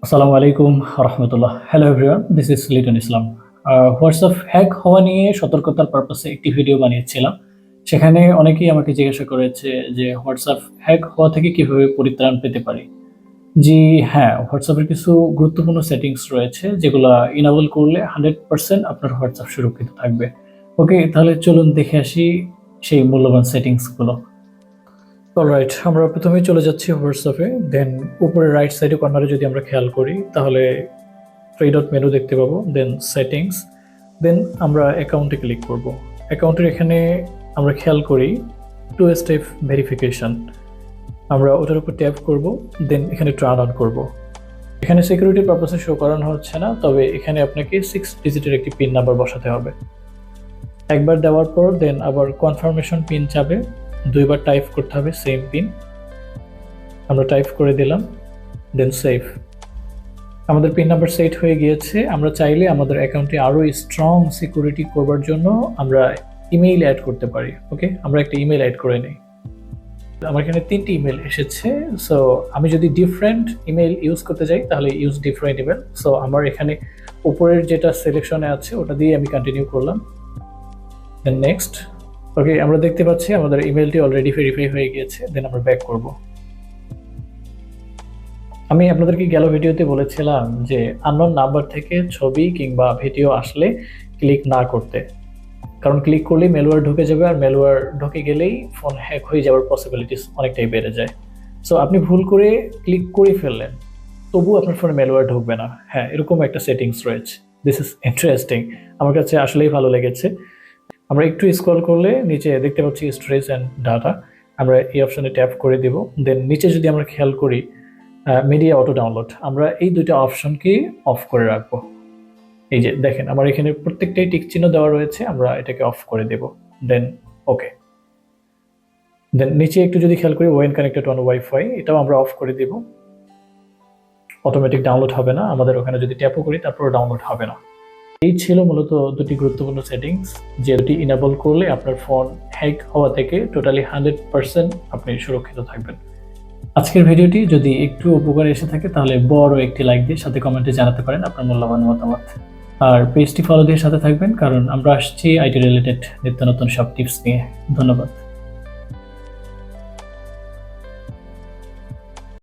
আসসালামু আলাইকুম রহমতুল্লাহ। Hello everyone, this is Liton Islam. WhatsApp hack হওয়া নিয়ে সতর্কতার পারপাসে একটি ভিডিও বানিয়েছিলাম। সেখানে অনেকেই আমাকে জিজ্ঞাসা করেছে যে হোয়াটসঅ্যাপ হ্যাক হওয়া থেকে কিভাবে পরিত্রাণ পেতে পারি। জি হ্যাঁ, হোয়াটসঅ্যাপের কিছু গুরুত্বপূর্ণ সেটিংস রয়েছে যেগুলো ইনাবল করলে 100% আপনার হোয়াটসঅ্যাপ সুরক্ষিত থাকবে। ওকে, তাহলে চলুন দেখে আসি সেই মূল্যবান সেটিংসগুলো। অলরাইট, আমরা প্রথমেই চলে যাচ্ছি হোয়াটসঅ্যাপে। দেন উপরে রাইট সাইডে কর্নারে যদি আমরা খেয়াল করি তাহলে থ্রি ডট মেনু দেখতে পাবো। দেন সেটিংস, দেন আমরা অ্যাকাউন্টে ক্লিক করব। অ্যাকাউন্টের এখানে আমরা খেয়াল করি টু স্টেপ ভেরিফিকেশন, আমরা ওটার উপর ট্যাপ করব। দেন এখানে টার্ন অন করব। এখানে সিকিউরিটি পারপাসে শো করানো হচ্ছে না, তবে এখানে আপনাকে 6 ডিজিটের একটি পিন নাম্বার বসাতে হবে। একবার দেওয়ার পর দেন আবার কনফার্মেশন পিন চাবে, দুইবার টাইপ করতে হবে সেম পিন। আমরা টাইপ করে দিলাম, দেন সেভ। আমাদের পিন নাম্বার সেট হয়ে গিয়েছে। আমরা চাইলে আমাদের অ্যাকাউন্টে আরও স্ট্রং সিকিউরিটি করবার জন্য আমরা ইমেইল অ্যাড করতে পারি। ওকে, আমরা একটা ইমেল অ্যাড করে নিই। আমার এখানে 3টি ইমেল এসেছে। সো আমি যদি ডিফারেন্ট ইমেল ইউজ করতে যাই তাহলে ইউজ ডিফারেন্ট ইমেল। সো আমার এখানে উপরের যেটা সিলেকশনে আছে ওটা দিয়ে আমি কন্টিনিউ করলাম। দেন নেক্সট। ওকে, আমরা দেখতে পাচ্ছি আমাদের ইমেলটি অলরেডি ভেরিফাই হয়ে গিয়েছে। দেন আমরা ব্যাক করব। আমি আপনাদেরকে গেল ভিডিওতে বলেছিলাম যে আননোন নাম্বার থেকে ছবি কিংবা ভিডিও আসলে ক্লিক না করতে, কারণ ক্লিক করলেই ম্যালওয়্যার ঢুকে যাবে, আর ম্যালওয়্যার ঢুকে গেলেই ফোন হ্যাক হয়ে যাওয়ার পসিবিলিটিস অনেকটাই বেড়ে যায়। সো আপনি ভুল করে ক্লিক করে ফেললেন, তবু আপনার ফোনে ম্যালওয়্যার ঢুকবে না। হ্যাঁ, এরকম একটা সেটিংস রয়েছে। দিস ইজ ইন্টারেস্টিং, আমার কাছে আসলেই ভালো লেগেছে। আমরা একটু স্ক্রল করলে নিচে দেখতে পাচ্ছি স্টোরেজ অ্যান্ড ডাটা, আমরা এই অপশনে ট্যাপ করে দিব। দেন নিচে যদি আমরা খেয়াল করি মিডিয়া অটো ডাউনলোড, আমরা এই দুইটা অপশনকে অফ করে রাখবো। এই যে দেখেন আমার এখানে প্রত্যেকটাই টিক চিহ্ন দেওয়া রয়েছে, আমরা এটাকে অফ করে দেব। দেন ওকে। দেন নিচে একটু যদি খেয়াল করি ওয়েন কানেক্টেড অন ওয়াইফাই, এটাও আমরা অফ করে দিব। অটোমেটিক ডাউনলোড হবে না, আমাদের ওখানে যদি ট্যাপও করি তারপর ডাউনলোড হবে না। এই ছিল মূলত দুটি গুরুত্বপূর্ণ সেটিংস, যে দুটি ইনেবল করলে আপনার ফোন হ্যাক হওয়া থেকে টোটালি 100% আপনি সুরক্ষিত থাকবেন। আজকের ভিডিওটি যদি একটু উপকারে এসে থাকে তাহলে বড় একটি লাইক দিয়ে সাথে কমেন্টে জানাতে পারেন আপনার মূল্যবান মতামত। আর পেজটি ফলো দিয়ে সাথে থাকবেন, কারণ আমরা আসছি আইটি রিলেটেড নিত্য নতুন সব টিপস নিয়ে। ধন্যবাদ।